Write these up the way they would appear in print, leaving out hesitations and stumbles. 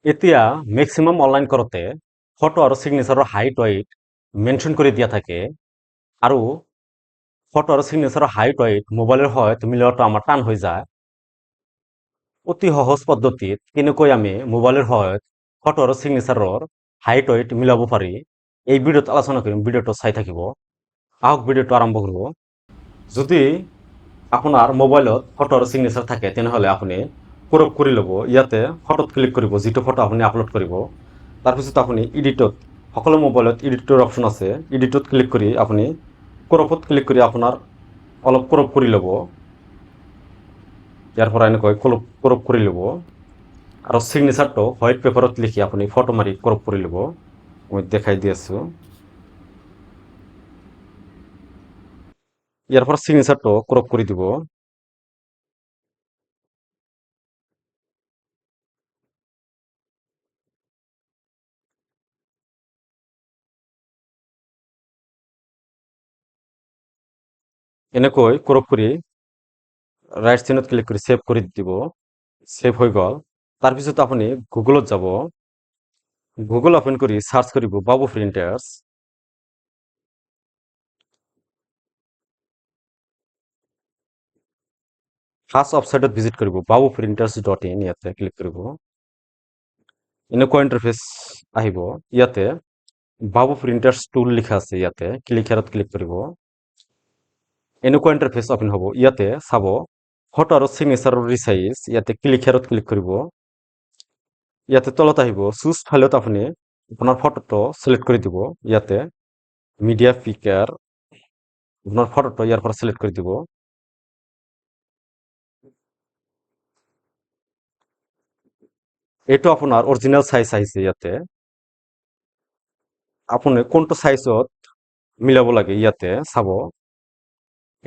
এতিয়া maximum online কৰোঁতে photo আৰু ছিগনেচাৰৰ হাইট ৱেইট মেনশ্যন কৰি দিয়া থাকে আৰু ফটো আৰু ছিগনেচাৰৰ হাইট ৱেইট মোবাইলৰ সহায়ত মিলোৱাটো আমাৰ টান হৈ যায়। অতি সহজ পদ্ধতিত কেনেকৈ আমি মোবাইলৰ সহায়ত ফটো আৰু ছিগনেচাৰৰ হাইট ৱেইট মিলাব পাৰি এই ভিডিঅ'ত আলোচনা কৰিম। ভিডিঅ'টো চাই থাকিব। আহক ভিডিঅ'টো আৰম্ভ কৰোঁ। যদি আপোনাৰ মোবাইলত ফটো আৰু ছিগনেচাৰ থাকে তেনেহ'লে আপুনি ক্ৰপ কৰি ল'ব। ইয়াতে ফটোত ক্লিক কৰিব, যিটো ফটো আপুনি আপলোড কৰিব। তাৰপিছত আপুনি এডিটত, সকলো মোবাইলত এডিটৰ অপশ্যন আছে। এডিটত ক্লিক কৰি আপুনি ক্ৰপত ক্লিক কৰি আপোনাৰ অলপ ক্ৰপ কৰি ল'ব। ইয়াৰ পৰা এনেকৈ ক্ৰপ কৰি ল'ব আৰু ছিগনেচাৰটো হোৱাইট পেপাৰত লিখি আপুনি ফটো মাৰি ক্ৰপ কৰি ল'ব। মই দেখাই দি আছোঁ। ইয়াৰ পৰা ছিগনেচাৰটো ক্ৰপ কৰি দিব। এনেকৈ ক্ৰপ কৰি ৰাইট চিনত ক্লিক কৰি সেভ কৰি দিব। সেভ হৈ গ'ল। তাৰপিছত আপুনি গুগলত যাব। গুগল ওপেন কৰি সাৰ্চ কৰিব বাবু প্ৰিণ্টাৰ্ছ। ফাৰ্ষ্ট ৱেবছাইটত ভিজিট কৰিব babuprinter's.in। ইয়াতে ক্লিক কৰিব। এনেকুৱা ইণ্টাৰফেচ আহিব। ইয়াতে বাবু প্ৰিণ্টাৰ্ছ টুল লিখা আছে। ইয়াতে ক্লিক হেয়াৰত ক্লিক কৰিব। এনেকুৱা ইণ্টাৰফেচ ওপেন হ'ব। ইয়াতে চাব ফটো আৰু ছিগনেচাৰৰ ৰিচাইজ। ইয়াতে ক্লিক হেয়াৰত ক্লিক কৰিব। ইয়াতে তলত আহিব চুজ ফাইলত আপুনি আপোনাৰ ফটোটো সিলেক্ট কৰি দিব। ইয়াতে মিডিয়া পিকাৰ আপোনাৰ ফটোটো ইয়াৰ পৰা সিলেক্ট কৰি দিব। এইটো আপোনাৰ অৰিজিনাল সাইজ আহিছে। ইয়াতে আপুনি কোনটো সাইজত মিলাব লাগে ইয়াতে চাব।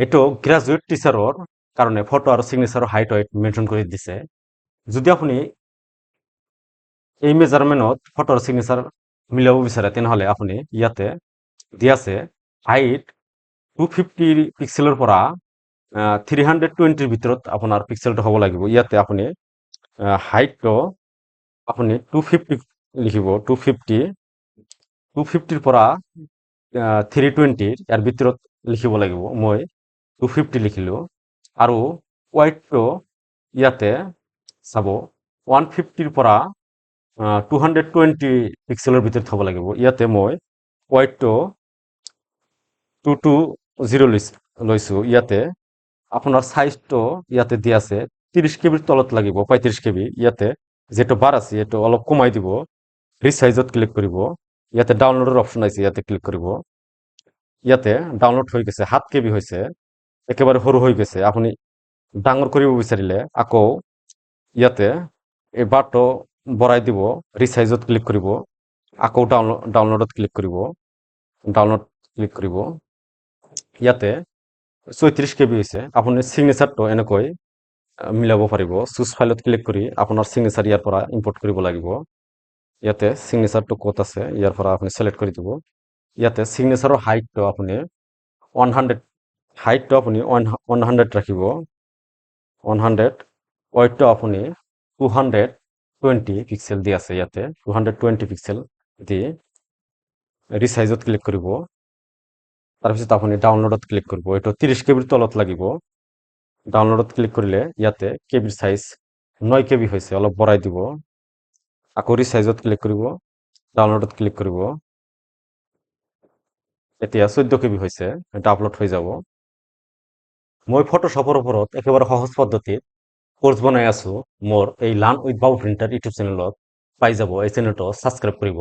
এইটো গ্ৰাজুৱেট টিচাৰৰ কাৰণে ফটো আৰু ছিগনেচাৰৰ হাইট ৱেইট মেনশ্যন কৰি দিছে। যদি আপুনি এই মেজাৰমেণ্টত ফটো আৰু ছিগনেচাৰ মিলাব বিচাৰে তেনেহ'লে আপুনি ইয়াতে দিয়া আছে হাইট 250 পিক্সেলৰ পৰা 320ৰ ভিতৰত আপোনাৰ পিক্সেলটো হ'ব লাগিব। ইয়াতে আপুনি হাইটটো আপুনি 250 লিখিব। 250ৰ পৰা 320 ইয়াৰ ভিতৰত লিখিব লাগিব। মই 250 লিখিলোঁ। আৰু ৱেইটটো ইয়াতে চাব 150ৰ পৰা 220 পিক্সেলৰ ভিতৰত হ'ব লাগিব। ইয়াতে মই ৱেইটটো 220 লৈছোঁ। ইয়াতে আপোনাৰ সাইজটো ইয়াতে দিয়া আছে 30 কেবিৰ তলত লাগিব, 35 কেবি। ইয়াতে যেটো বাৰ আছে এইটো অলপ কমাই দিব। ৰিচাইজত ক্লিক কৰিব। ইয়াতে ডাউনলোডৰ অপশ্যন আছে। ইয়াতে ক্লিক কৰিব। ইয়াতে ডাউনলোড হৈ গৈছে 7 কেবি হৈছে। একেবাৰে সৰু হৈ গৈছে। আপুনি ডাঙৰ কৰিব বিচাৰিলে আকৌ ইয়াতে এই বাৰটো বঢ়াই দিব। ৰিচাইজত ক্লিক কৰিব। আকৌ ডাউনলোডত ক্লিক কৰিব। ডাউনলোড ক্লিক কৰিব। ইয়াতে 34 কেবি হৈছে। আপুনি ছিগনেচাৰটো এনেকৈ মিলাব পাৰিব। চুজ ফাইলত ক্লিক কৰি আপোনাৰ ছিগনেচাৰ ইয়াৰ পৰা ইম্পৰ্ট কৰিব লাগিব। ইয়াতে ছিগনেচাৰটো ক'ত আছে ইয়াৰ পৰা আপুনি সিলেক্ট কৰি দিব। ইয়াতে ছিগনেচাৰৰ হাইটটো আপুনি 100 হাইটটো আপুনি 100 ৰাখিব। 100 ৱেইটটো আপুনি 220 পিক্সেল দি আছে। ইয়াতে 220 পিক্সেল দি ৰিচাইজত ক্লিক কৰিব। তাৰপিছত আপুনি ডাউনলোডত ক্লিক কৰিব। এইটো 30 কেবিৰ তলত লাগিব। ডাউনলোডত ক্লিক কৰিলে ইয়াতে কেবিৰ সাইজ 9 কেবি হৈছে। অলপ বঢ়াই দিব। আকৌ ৰিচাইজত ক্লিক কৰিব। ডাউনলোডত ক্লিক কৰিব। এতিয়া 14 কেবি হৈছে। এটা আপলোড হৈ যাব। মই ফটোশ্বপৰ ওপৰত একেবাৰে সহজ পদ্ধতিত কোৰ্স বনাই আছো। মোৰ এই learn with Babu printer YouTube চেনেলত পাই যাব। এই চেনেলটো সাবস্ক্ৰাইব কৰিব।